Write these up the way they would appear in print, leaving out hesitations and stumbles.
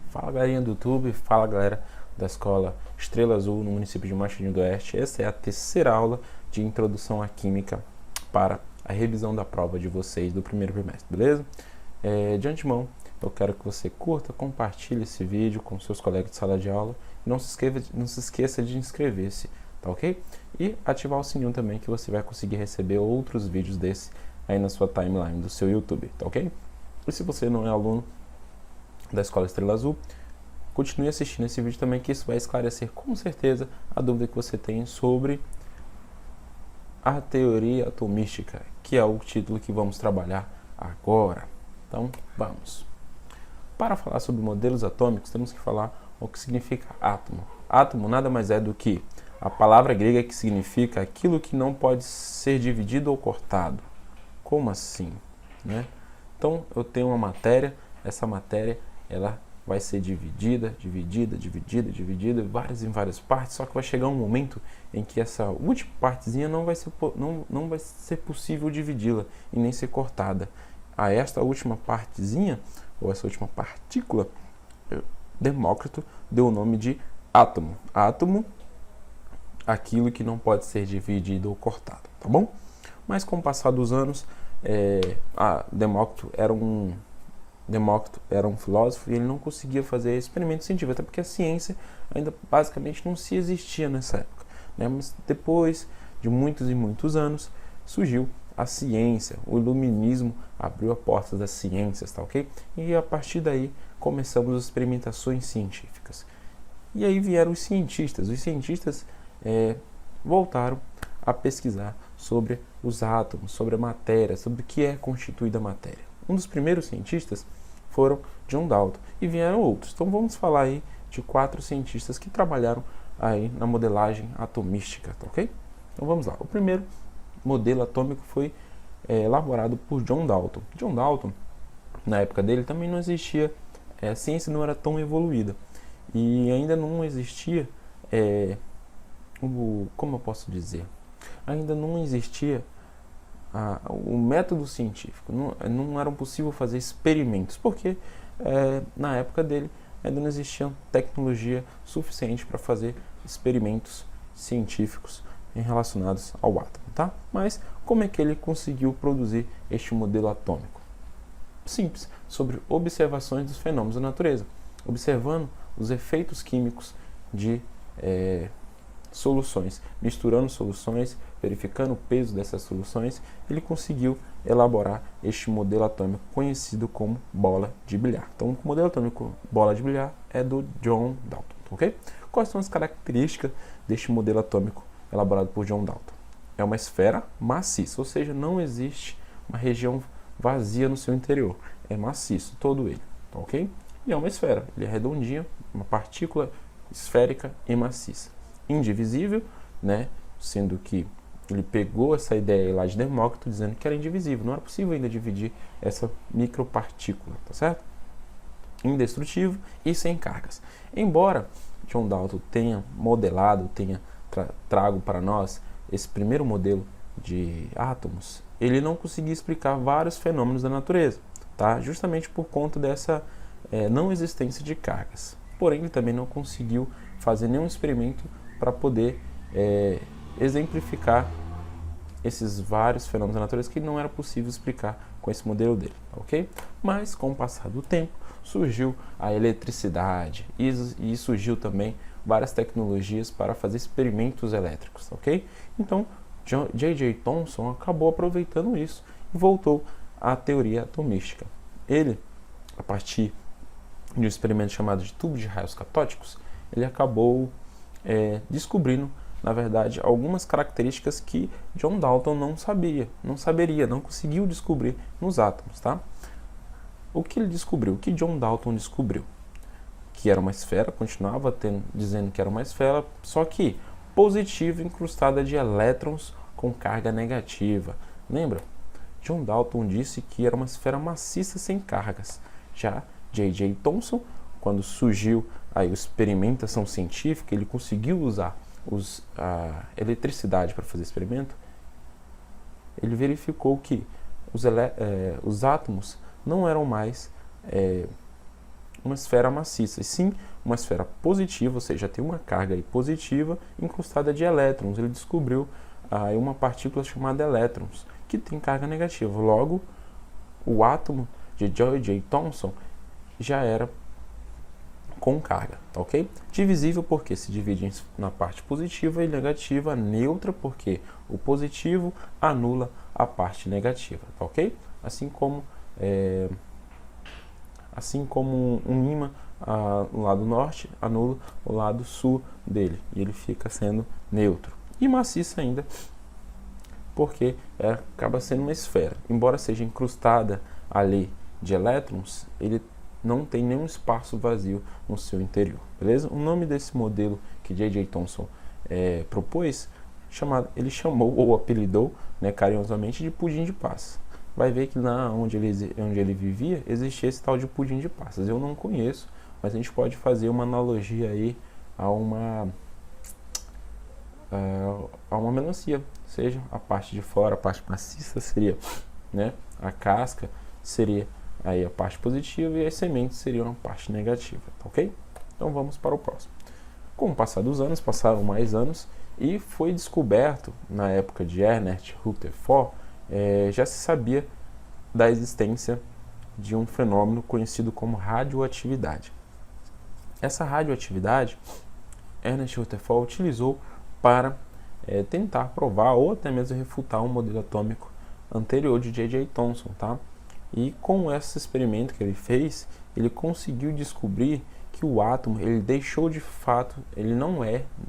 Fala galerinha do YouTube, fala galera da Escola Estrela Azul no município de Machadinho do Oeste. Essa é a terceira aula de Introdução à Química para a revisão da prova de vocês do primeiro bimestre, beleza? De antemão, eu quero que você curta, compartilhe esse vídeo com seus colegas de sala de aula e não se esqueça de inscrever-se, tá ok? E ativar o sininho também, que você vai conseguir receber outros vídeos desse aí na sua timeline do seu YouTube, tá ok? E se você não é aluno da Escola Estrela Azul, continue assistindo esse vídeo também, que isso vai esclarecer com certeza a dúvida que você tem sobre a teoria atomística, que é o título que vamos trabalhar agora. Então, vamos. Para falar sobre modelos atômicos, temos que falar o que significa átomo. Átomo nada mais é do que a palavra grega que significa aquilo que não pode ser dividido ou cortado. Como assim, né? Então, eu tenho uma matéria, essa matéria ela vai ser dividida em várias partes, só que vai chegar um momento em que essa última partezinha não vai ser possível dividi-la e nem ser cortada. A esta última partezinha, ou essa última partícula, Demócrito deu o nome de átomo. Átomo, aquilo que não pode ser dividido ou cortado, tá bom? Mas com o passar dos anos, Demócrito era um filósofo e ele não conseguia fazer experimentos científicos, até porque a ciência ainda basicamente não se existia nessa época, né? Mas depois de muitos e muitos anos surgiu a ciência, o iluminismo abriu a porta das ciências, tá ok? E a partir daí começamos as experimentações científicas. E aí vieram os cientistas voltaram a pesquisar sobre os átomos, sobre a matéria, sobre o que é constituída a matéria. Um dos primeiros cientistas foram John Dalton e vieram outros. Então vamos falar aí de 4 cientistas que trabalharam aí na modelagem atomística, tá ok? Então vamos lá. O primeiro modelo atômico foi elaborado por John Dalton. John Dalton, na época dele, também não existia, a ciência não era tão evoluída e ainda não existia, como eu posso dizer? Ainda não existia o método científico, não era possível fazer experimentos, porque na época dele ainda não existia tecnologia suficiente para fazer experimentos científicos relacionados ao átomo, tá? Mas como é que ele conseguiu produzir este modelo atômico? Simples, sobre observações dos fenômenos da natureza, observando os efeitos químicos de soluções, misturando soluções, verificando o peso dessas soluções, ele conseguiu elaborar este modelo atômico conhecido como bola de bilhar. Então, o modelo atômico bola de bilhar é do John Dalton, ok? Quais são as características deste modelo atômico elaborado por John Dalton? É uma esfera maciça, ou seja, não existe uma região vazia no seu interior. É maciço, todo ele, ok? E é uma esfera, ele é redondinho, uma partícula esférica e maciça. Indivisível, né? Sendo que ele pegou essa ideia lá de Demócrito dizendo que era indivisível, não era possível ainda dividir essa micropartícula, tá certo? Indestrutível e sem cargas. Embora John Dalton tenha modelado, tenha trago para nós esse primeiro modelo de átomos, ele não conseguia explicar vários fenômenos da natureza, tá? Justamente por conta dessa não existência de cargas. Porém, ele também não conseguiu fazer nenhum experimento para poder exemplificar esses vários fenômenos da natureza que não era possível explicar com esse modelo dele, ok? Mas com o passar do tempo surgiu a eletricidade e surgiu também várias tecnologias para fazer experimentos elétricos, ok? Então J.J. Thomson acabou aproveitando isso e voltou à teoria atomística. Ele, a partir de um experimento chamado de tubo de raios catódicos, ele acabou descobrindo, na verdade, algumas características que John Dalton não conseguiu descobrir nos átomos, tá? O que ele descobriu? O que John Dalton descobriu? Que era uma esfera, continuava dizendo que era uma esfera, só que positiva incrustada de elétrons com carga negativa. Lembra? John Dalton disse que era uma esfera maciça sem cargas. Já J.J. Thomson, quando surgiu aí a experimentação científica, ele conseguiu usar a eletricidade para fazer experimento, ele verificou que os átomos não eram mais uma esfera maciça, e sim uma esfera positiva, ou seja, tem uma carga aí positiva incrustada de elétrons. Ele descobriu uma partícula chamada elétrons, que tem carga negativa. Logo, o átomo de J.J. Thomson já era com carga, tá ok? Divisível porque se divide na parte positiva e negativa, neutra porque o positivo anula a parte negativa, tá ok? Assim como um ímã no lado norte anula o lado sul dele e ele fica sendo neutro. E maciça ainda porque acaba sendo uma esfera. Embora seja incrustada ali de elétrons, ele não tem nenhum espaço vazio no seu interior, beleza? O nome desse modelo que J.J. Thomson propôs, ele chamou ou apelidou, né, carinhosamente, de pudim de passas. Vai ver que lá onde ele vivia existia esse tal de pudim de passas. Eu não conheço, mas a gente pode fazer uma analogia aí a uma melancia, seja a parte de fora, a parte maciça seria, né, a casca seria aí a parte positiva e as sementes seriam a parte negativa, tá ok? Então vamos para o próximo. Com o passar dos anos, passaram mais anos e foi descoberto, na época de Ernest Rutherford, já se sabia da existência de um fenômeno conhecido como radioatividade. Essa radioatividade, Ernest Rutherford utilizou para tentar provar ou até mesmo refutar um modelo atômico anterior de J.J. Thomson, tá? E com esse experimento que ele fez, ele conseguiu descobrir que o átomo, ele deixou de fato, ele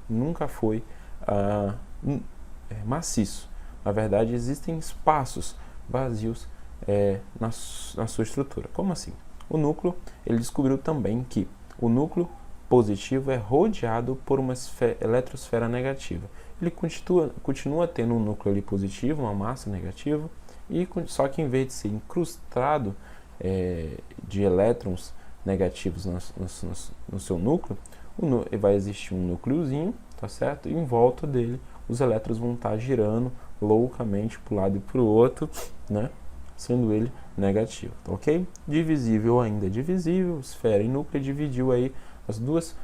nunca foi maciço. Na verdade, existem espaços vazios na sua estrutura. Como assim? O núcleo, ele descobriu também que o núcleo positivo é rodeado por uma eletrosfera negativa. Ele continua tendo um núcleo ali positivo, uma massa negativa, só que em vez de ser incrustado de elétrons negativos no seu núcleo, vai existir um núcleozinho, tá certo? E em volta dele os elétrons vão estar girando loucamente para um lado e para o outro, né? Sendo ele negativo, tá ok? Divisível ainda é divisível, esfera e núcleo dividiu aí as duas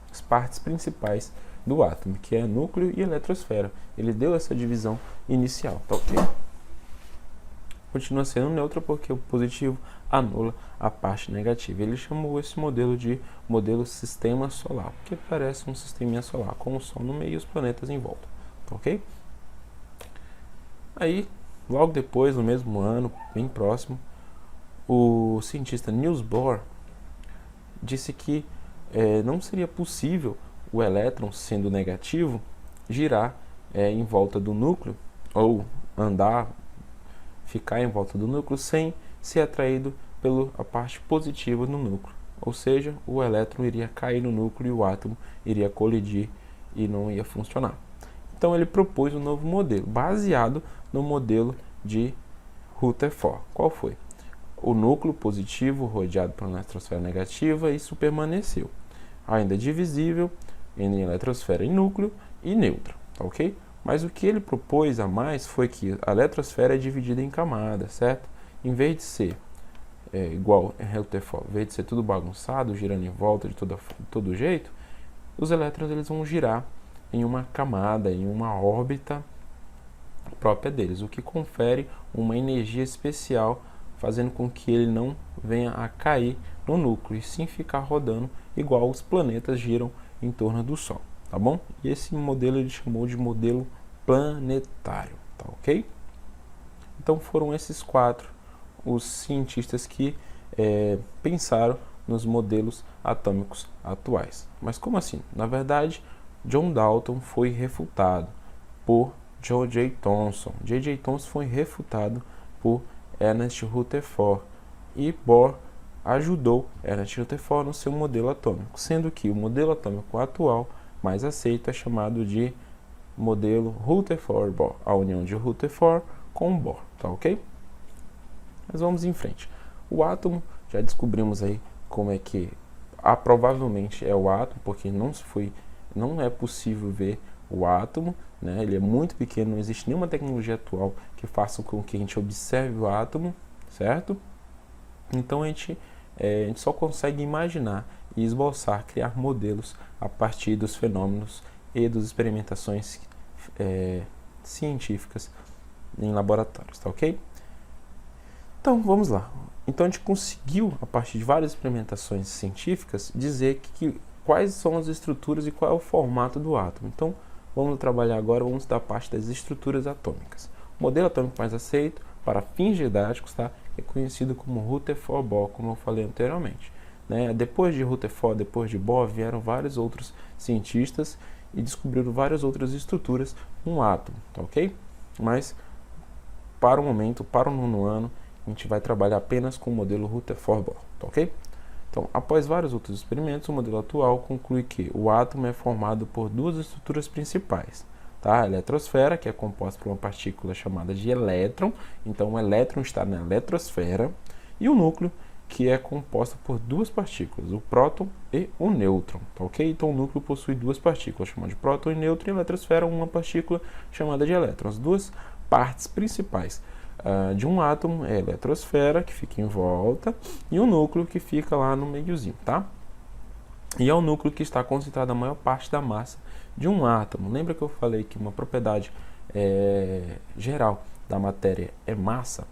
as partes principais do átomo, que é núcleo e eletrosfera. Ele deu essa divisão inicial, tá ok? Continua sendo neutro porque o positivo anula a parte negativa. Ele chamou esse modelo de modelo sistema solar, porque parece um sisteminha solar, com o Sol no meio e os planetas em volta, tá ok? Aí, logo depois, no mesmo ano, bem próximo, o cientista Niels Bohr disse que não seria possível o elétron, sendo negativo, girar em volta do núcleo, ou ficar em volta do núcleo sem ser atraído pela parte positiva no núcleo. Ou seja, o elétron iria cair no núcleo e o átomo iria colidir e não ia funcionar. Então ele propôs um novo modelo, baseado no modelo de Rutherford. Qual foi? O núcleo positivo rodeado por uma eletrosfera negativa, e isso permaneceu. Ainda divisível em eletrosfera e núcleo e neutro, tá ok? Mas o que ele propôs a mais foi que a eletrosfera é dividida em camadas, certo? Em vez de ser igual em Rutherford, em vez de ser tudo bagunçado, girando em volta de todo jeito, os elétrons eles vão girar em uma camada, em uma órbita própria deles, o que confere uma energia especial, fazendo com que ele não venha a cair no núcleo, e sim ficar rodando igual os planetas giram em torno do Sol, tá bom? E esse modelo ele chamou de modelo planetário, tá ok? Então foram esses quatro os cientistas que pensaram nos modelos atômicos atuais. Mas como assim? Na verdade, John Dalton foi refutado por J.J. Thomson. J.J. Thomson foi refutado por Ernest Rutherford, e Bohr ajudou Ernest Rutherford no seu modelo atômico, sendo que o modelo atômico atual mais aceito é chamado de modelo Rutherford-Bohr, a união de Rutherford com Bohr, tá ok? Mas vamos em frente. O átomo, já descobrimos aí como é que provavelmente é o átomo, porque não é possível ver o átomo, né? Ele é muito pequeno, não existe nenhuma tecnologia atual que faça com que a gente observe o átomo, certo? Então a gente a gente só consegue imaginar e esboçar, criar modelos a partir dos fenômenos e das experimentações científicas em laboratórios, tá ok? Então, vamos lá. Então, a gente conseguiu, a partir de várias experimentações científicas, dizer quais são as estruturas e qual é o formato do átomo. Então, vamos trabalhar agora, vamos da parte das estruturas atômicas. O modelo atômico mais aceito, para fins didáticos, tá, é conhecido como Rutherford-Bohr, como eu falei anteriormente. Né? Depois de Rutherford, depois de Bohr, vieram vários outros cientistas e descobriram várias outras estruturas no átomo, tá ok? Mas, para o momento, para o 9º ano, a gente vai trabalhar apenas com o modelo Rutherford-Bohr, tá ok? Então, após vários outros experimentos, o modelo atual conclui que o átomo é formado por duas estruturas principais. Tá? A eletrosfera, que é composta por uma partícula chamada de elétron, então o elétron está na eletrosfera, e o núcleo, que é composta por duas partículas, o próton e o nêutron, tá ok? Então o núcleo possui duas partículas, chamadas de próton e nêutron, e a eletrosfera uma partícula chamada de elétron. As duas partes principais de um átomo é a eletrosfera, que fica em volta, e o núcleo, que fica lá no meiozinho, tá? E é o núcleo que está concentrado a maior parte da massa de um átomo. Lembra que eu falei que uma propriedade geral da matéria é massa?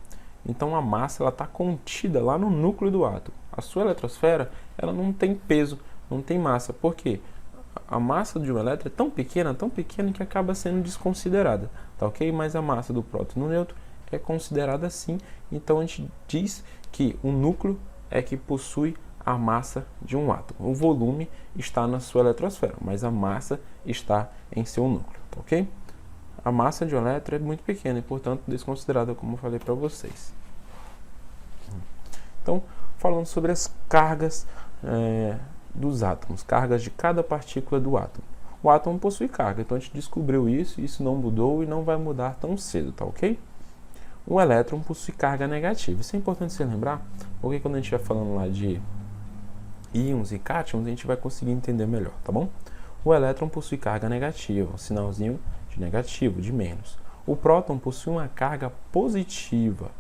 Então a massa está contida lá no núcleo do átomo. A sua eletrosfera ela não tem peso, não tem massa. Por quê? A massa de um elétron é tão pequena que acaba sendo desconsiderada, tá ok? Mas a massa do próton e do nêutron é considerada assim. Então a gente diz que o núcleo é que possui a massa de um átomo. O volume está na sua eletrosfera, mas a massa está em seu núcleo, tá ok? A massa de um elétron é muito pequena e, portanto, desconsiderada, como eu falei para vocês. Então, falando sobre as cargas dos átomos, cargas de cada partícula do átomo. O átomo possui carga, então a gente descobriu isso, isso não mudou e não vai mudar tão cedo, tá ok? O elétron possui carga negativa. Isso é importante se lembrar, porque quando a gente estiver falando lá de íons e cátions, a gente vai conseguir entender melhor, tá bom? O elétron possui carga negativa, um sinalzinho de negativo, de menos. O próton possui uma carga positiva,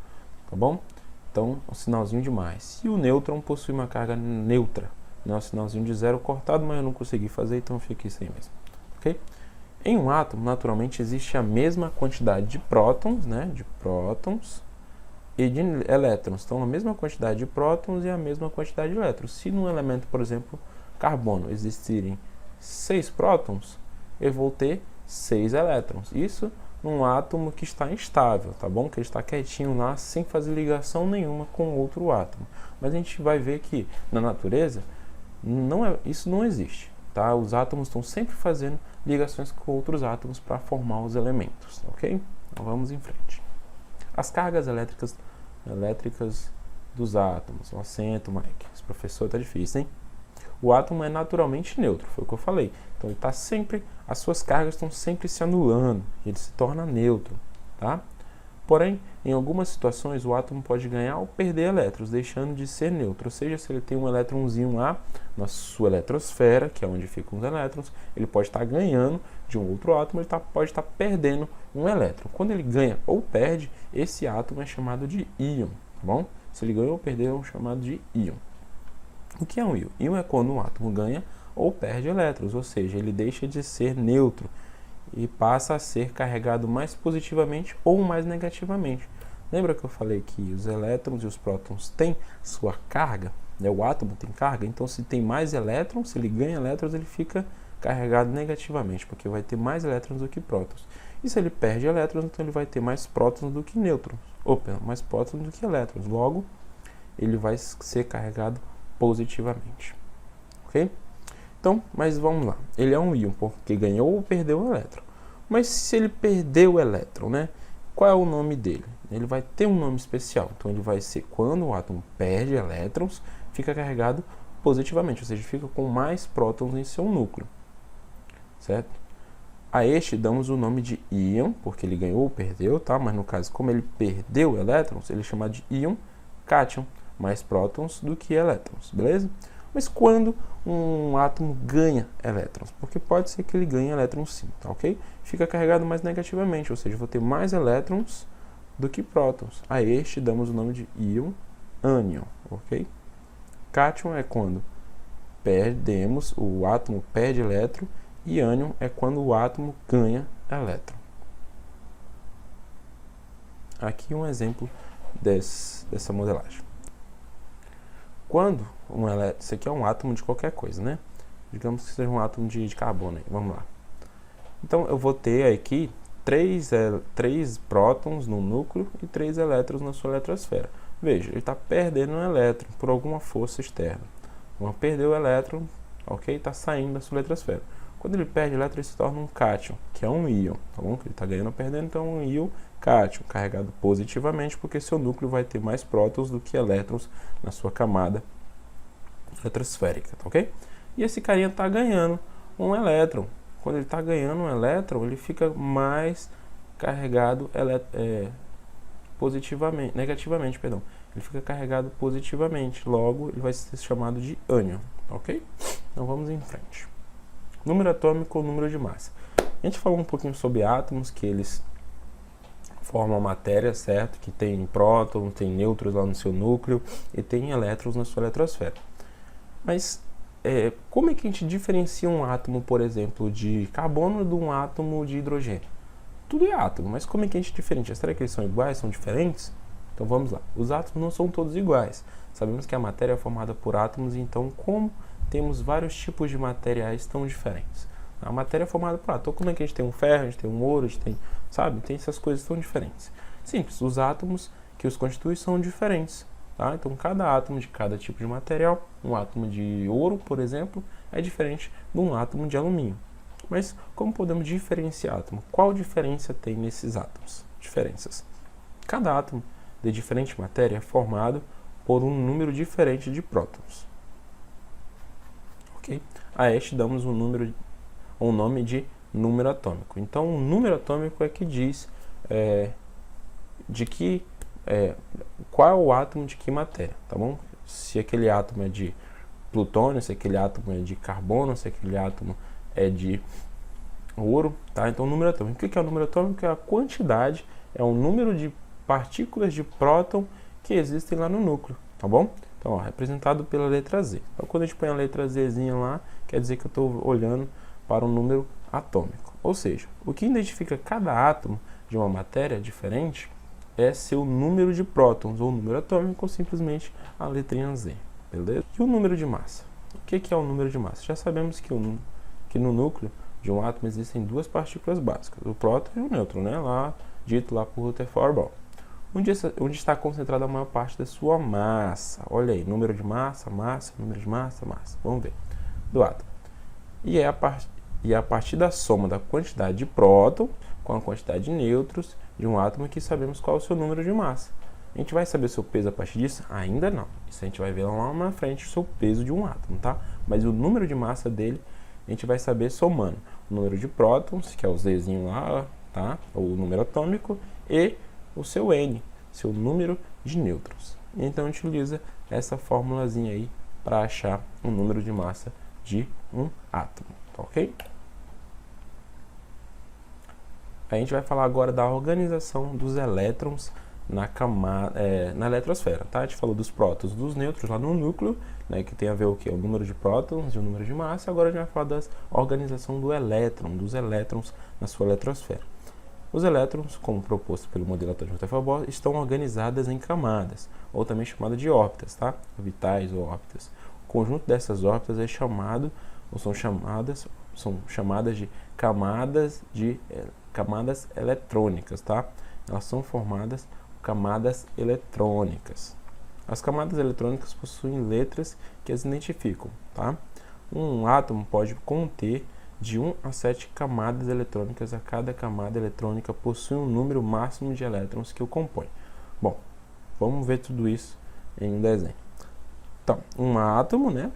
tá bom? Então, um sinalzinho de mais. E o nêutron possui uma carga neutra, né? Um sinalzinho de zero cortado, mas eu não consegui fazer, então fica isso aí mesmo, ok? Em um átomo, naturalmente, existe a mesma quantidade de prótons, né? De prótons e de elétrons. Então, a mesma quantidade de prótons e a mesma quantidade de elétrons. Se num elemento, por exemplo, carbono, existirem 6 prótons, eu vou ter 6 elétrons. Isso num átomo que está instável, tá bom? Que ele está quietinho lá, sem fazer ligação nenhuma com outro átomo. Mas a gente vai ver que na natureza isso não existe, tá? Os átomos estão sempre fazendo ligações com outros átomos para formar os elementos, ok? Então vamos em frente. As cargas elétricas dos átomos. Um acento, Mike. Esse professor tá difícil, hein? O átomo é naturalmente neutro, foi o que eu falei. Então ele tá sempre, as suas cargas estão sempre se anulando, ele se torna neutro, tá? Porém, em algumas situações o átomo pode ganhar ou perder elétrons, deixando de ser neutro. Ou seja, se ele tem um elétronzinho lá na sua eletrosfera, que é onde ficam os elétrons, ele pode estar ganhando de um outro átomo, ele pode estar perdendo um elétron. Quando ele ganha ou perde, esse átomo é chamado de íon, tá bom? Se ele ganha ou perdeu, é chamado de íon. O que é um íon? Íon é quando um átomo ganha ou perde elétrons, ou seja, ele deixa de ser neutro e passa a ser carregado mais positivamente ou mais negativamente. Lembra que eu falei que os elétrons e os prótons têm sua carga? Né? O átomo tem carga, então se tem mais elétrons, se ele ganha elétrons, ele fica carregado negativamente, porque vai ter mais elétrons do que prótons. E se ele perde elétrons, então ele vai ter mais prótons do que nêutrons, ou mais prótons do que elétrons. Logo, ele vai ser carregado positivamente. Ok? Então, mas vamos lá. Ele é um íon porque ganhou ou perdeu o elétron. Mas se ele perdeu o elétron, né? Qual é o nome dele? Ele vai ter um nome especial. Então, ele vai ser quando o átomo perde elétrons, fica carregado positivamente, ou seja, fica com mais prótons em seu núcleo. Certo? A este damos o nome de íon, porque ele ganhou ou perdeu, tá? Mas no caso, como ele perdeu elétrons, ele é chamado de íon cátion, mais prótons do que elétrons, beleza? Mas quando um átomo ganha elétrons? Porque pode ser que ele ganhe elétrons sim, tá ok? Fica carregado mais negativamente, ou seja, vou ter mais elétrons do que prótons. A este damos o nome de íon ânion, ok? Cátion é quando o átomo perde elétron, e ânion é quando o átomo ganha elétron. Aqui um exemplo dessa modelagem. Quando isso aqui é um átomo de qualquer coisa, né? Digamos que seja um átomo de carbono aí, vamos lá. Então eu vou ter aqui 3 prótons no núcleo e 3 elétrons na sua eletrosfera. Veja, ele está perdendo um elétron por alguma força externa. Então, perdeu o elétron, ok? Está saindo da sua eletrosfera. Quando ele perde elétron, ele se torna um cátion, que é um íon, tá bom? Ele está ganhando ou perdendo, então um íon cátion, carregado positivamente, porque seu núcleo vai ter mais prótons do que elétrons na sua camada eletrosférica, tá ok? E esse carinha está ganhando um elétron. Quando ele está ganhando um elétron, ele fica mais carregado negativamente, perdão. Ele fica carregado positivamente, logo ele vai ser chamado de ânion, ok? Então vamos em frente. Número atômico ou número de massa. A gente falou um pouquinho sobre átomos, que eles formam a matéria, certo? Que tem prótons, tem nêutrons lá no seu núcleo e tem elétrons na sua eletrosfera. Mas como é que a gente diferencia um átomo, por exemplo, de carbono de um átomo de hidrogênio? Tudo é átomo, mas como é que a gente diferencia? Será que eles são iguais, são diferentes? Então vamos lá. Os átomos não são todos iguais. Sabemos que a matéria é formada por átomos, então como temos vários tipos de materiais tão diferentes? A matéria é formada por átomos. Então como é que a gente tem um ferro, a gente tem um ouro, a gente tem, sabe? Tem essas coisas tão diferentes. Simples, os átomos que os constituem são diferentes. Tá? Então cada átomo de cada tipo de material, um átomo de ouro, por exemplo, é diferente de um átomo de alumínio. Mas como podemos diferenciar átomo? Qual diferença tem nesses átomos? Diferenças. Cada átomo de diferente matéria é formado por um número diferente de prótons. Ok? A este damos um nome de número atômico. Então o número atômico é que diz qual é o átomo de que matéria, tá bom? Se aquele átomo é de plutônio, se aquele átomo é de carbono, se aquele átomo é de ouro, tá? Então o número atômico. O que é o número atômico? É a quantidade, é o número de partículas de próton que existem lá no núcleo, tá bom? Então, ó, representado pela letra Z. Então, quando a gente põe a letra Zzinha lá, quer dizer que eu estou olhando para um número atômico. Ou seja, o que identifica cada átomo de uma matéria diferente é seu número de prótons, ou número atômico, ou simplesmente a letrinha Z, beleza? E o número de massa? O que é o número de massa? Já sabemos que no núcleo de um átomo existem duas partículas básicas, o próton e o nêutron, né? Dito lá por Rutherford Ball. Onde está concentrada a maior parte da sua massa. Olha aí, número de massa, número de massa. Vamos ver. Do átomo. E a partir da soma da quantidade de próton com a quantidade de nêutrons de um átomo que sabemos qual é o seu número de massa. A gente vai saber o seu peso a partir disso? Ainda não. Isso a gente vai ver lá na frente, o seu peso de um átomo, tá? Mas o número de massa dele, a gente vai saber somando o número de prótons, que é o Zzinho lá, tá? O número atômico, e o seu N, seu número de nêutrons. Então a gente utiliza essa formulazinha aí para achar o número de massa de um átomo, tá ok? A gente vai falar agora da organização dos elétrons na eletrosfera, tá? A gente falou dos prótons, dos nêutrons lá no núcleo, né, que tem a ver o que? O número de prótons e o número de massa. Agora a gente vai falar da organização do elétron, dos elétrons na sua eletrosfera. Os elétrons, como proposto pelo modelo atômico de Rutherford Ball, estão organizadas em camadas, ou também chamada de órbitas, tá? Orbitais ou órbitas. O conjunto dessas órbitas é chamado, ou são chamadas de camadas eletrônicas, tá? Elas são formadas por camadas eletrônicas. As camadas eletrônicas possuem letras que as identificam, tá? Um átomo pode conter de 1 a 7 camadas eletrônicas. A cada camada eletrônica possui um número máximo de elétrons que o compõe. Bom, vamos ver tudo isso em um desenho. Então, um átomo, né,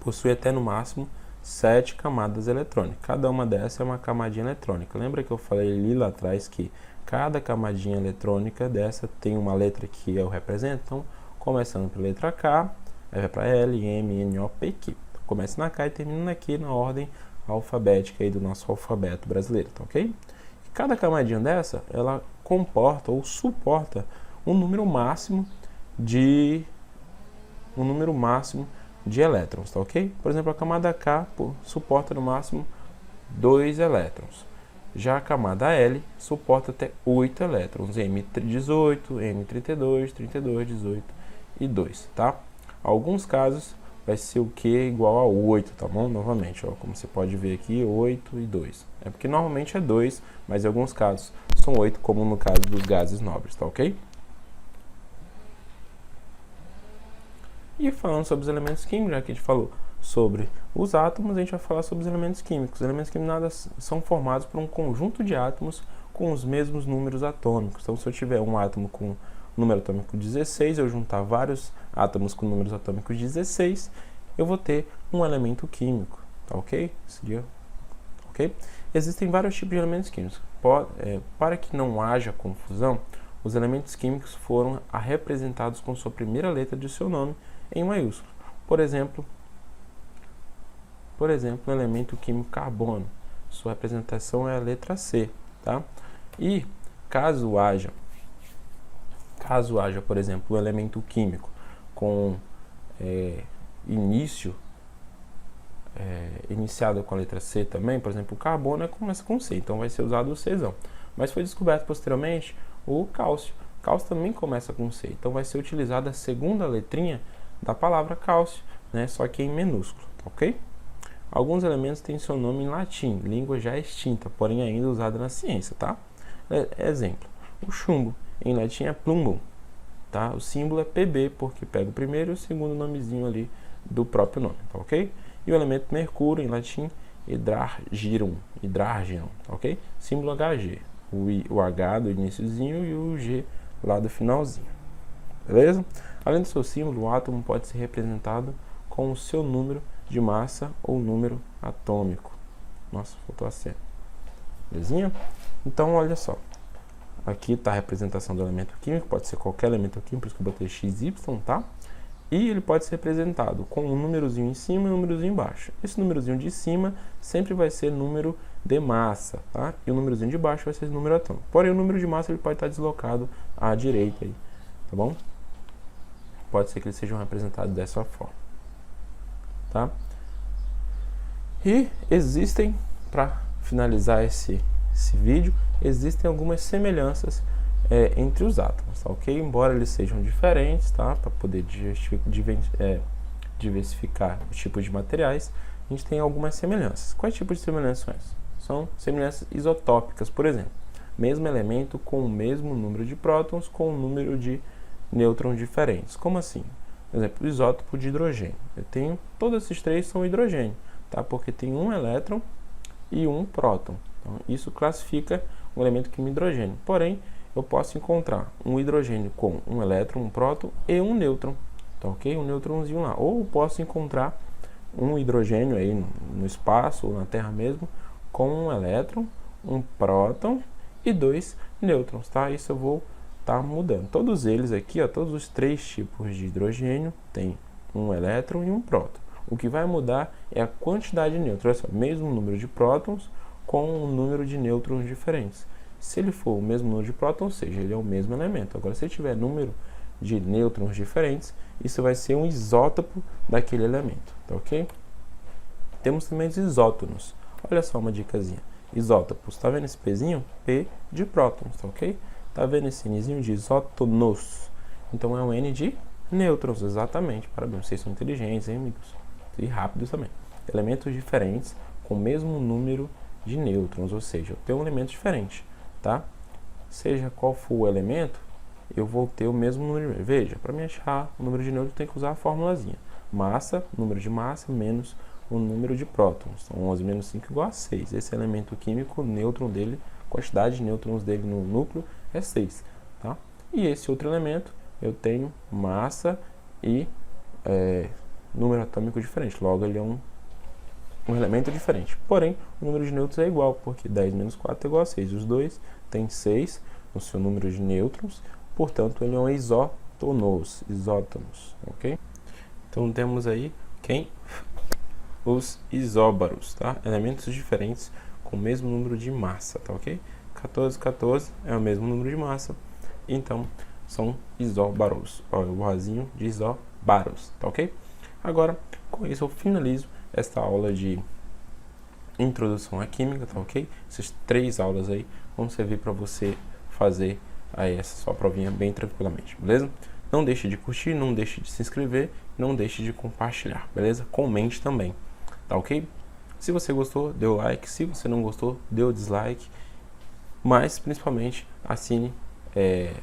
possui até no máximo 7 camadas eletrônicas. Cada uma dessas é uma camadinha eletrônica. Lembra que eu falei ali lá atrás que cada camadinha eletrônica dessa tem uma letra que eu represento? Então, começando pela letra K, aí vai para L, M, N, O, P, Q. Começa na K e termina aqui na ordem alfabética aí do nosso alfabeto brasileiro, tá ok? E cada camadinha dessa, ela comporta ou suporta um número máximo de um número máximo de elétrons, tá ok? Por exemplo, a camada K suporta no máximo 2 elétrons. Já a camada L suporta até 8 elétrons, M18, M32, 32, 18 e 2, tá? Alguns casos vai ser o Q igual a 8, tá bom? Novamente, ó, como você pode ver aqui, 8 e 2. É porque normalmente é 2, mas em alguns casos são 8, como no caso dos gases nobres, tá ok? E falando sobre os elementos químicos, já que a gente falou sobre os átomos, a gente vai falar sobre os elementos químicos. Os elementos químicos nada são formados por um conjunto de átomos com os mesmos números atômicos. Então, se eu tiver um átomo com número atômico 16, eu juntar vários átomos com números atômicos 16, eu vou ter um elemento químico, tá ok? Seria, ok? Existem vários tipos de elementos químicos. Para que não haja confusão, os elementos químicos foram representados com sua primeira letra de seu nome em maiúsculo. Por exemplo, o elemento químico carbono. Sua representação é a letra C, tá? E caso haja, por exemplo, um elemento químico com iniciado com a letra C também, por exemplo, o carbono começa com C, então vai ser usado o Czão. Mas foi descoberto posteriormente o cálcio. Cálcio também começa com C, então vai ser utilizada a segunda letrinha da palavra cálcio, né, só que em minúsculo, ok? Alguns elementos têm seu nome em latim, língua já extinta, porém ainda usada na ciência, tá? Exemplo, o chumbo, em latim é plumbum, tá? O símbolo é Pb, porque pega o primeiro e o segundo nomezinho ali do próprio nome, tá ok? E o elemento mercúrio, em latim, hydrargyrum, tá ok? Símbolo Hg, o H do iniciozinho e o G lá do finalzinho, beleza? Além do seu símbolo, o átomo pode ser representado com o seu número de massa ou número atômico. Nossa, faltou a C. Belezinha? Então, olha só. Aqui está a representação do elemento químico, pode ser qualquer elemento químico, por isso que eu botei XY, tá? E ele pode ser representado com um númerozinho em cima e um númerozinho embaixo. Esse númerozinho de cima sempre vai ser número de massa, tá? E o númerozinho de baixo vai ser número atômico. Porém, o número de massa ele pode estar deslocado à direita aí, tá bom? Pode ser que eles sejam representados dessa forma, tá? E existem, para finalizar esse vídeo, existem algumas semelhanças entre os átomos, tá ok? Embora eles sejam diferentes, tá? Para poder diversificar os tipos de materiais, a gente tem algumas semelhanças. Quais tipos de semelhanças são essas? São semelhanças isotópicas, por exemplo. Mesmo elemento com o mesmo número de prótons com um número de nêutrons diferentes. Como assim? Por exemplo, o isótopo de hidrogênio. Todos esses três são hidrogênio, tá? Porque tem um elétron e um próton. Então, isso classifica um elemento químico hidrogênio. Porém, eu posso encontrar um hidrogênio com um elétron, um próton e um nêutron, tá ok? Um nêutronzinho lá. Ou posso encontrar um hidrogênio aí no espaço ou na Terra mesmo com um elétron, um próton e 2 nêutrons, tá? Isso eu vou estar mudando. Todos eles aqui, ó, todos os três tipos de hidrogênio têm um elétron e um próton. O que vai mudar é a quantidade de nêutrons, olha só, mesmo número de prótons com um número de nêutrons diferentes. Se ele for o mesmo número de prótons, ou seja, ele é o mesmo elemento. Agora, se ele tiver número de nêutrons diferentes, isso vai ser um isótopo daquele elemento, tá ok? Temos também os isótonos. Olha só uma dicasinha. Isótopos, tá vendo esse Pzinho? P de prótons, tá ok? Tá vendo esse Nzinho de isótonos? Então é um N de nêutrons, exatamente. Parabéns, vocês são inteligentes, hein, amigos? E rápidos também. Elementos diferentes com o mesmo número de nêutrons, ou seja, eu tenho um elemento diferente, tá? Seja qual for o elemento, eu vou ter o mesmo número de... Veja, para me achar o número de nêutrons, tem que usar a formulazinha. Massa, número de massa, menos o número de prótons. Então, 11 menos 5 igual a 6. Esse elemento químico, o nêutron dele, quantidade de nêutrons dele no núcleo é 6, tá? E esse outro elemento, eu tenho massa e número atômico diferente. Logo, ele é um elemento diferente. Porém, o número de nêutrons é igual, porque 10 menos 4 é igual a 6. Os dois têm 6 no seu número de nêutrons, portanto, ele é um isótonos, ok? Então, temos aí quem? Os isóbaros, tá? Elementos diferentes com o mesmo número de massa, tá ok? 14, 14 é o mesmo número de massa, então são isóbaros. Olha o rosinho de isóbaros. baros, tá ok? Agora, com isso eu finalizo esta aula de introdução à química, tá ok? Essas 3 aulas aí vão servir para você fazer aí essa sua provinha bem tranquilamente, beleza? Não deixe de curtir, não deixe de se inscrever, não deixe de compartilhar, beleza? Comente também, tá ok? Se você gostou, dê o like, se você não gostou, dê o dislike, mas principalmente assine,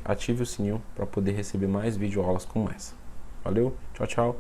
ative o sininho para poder receber mais videoaulas como essa. Valeu, tchau, tchau.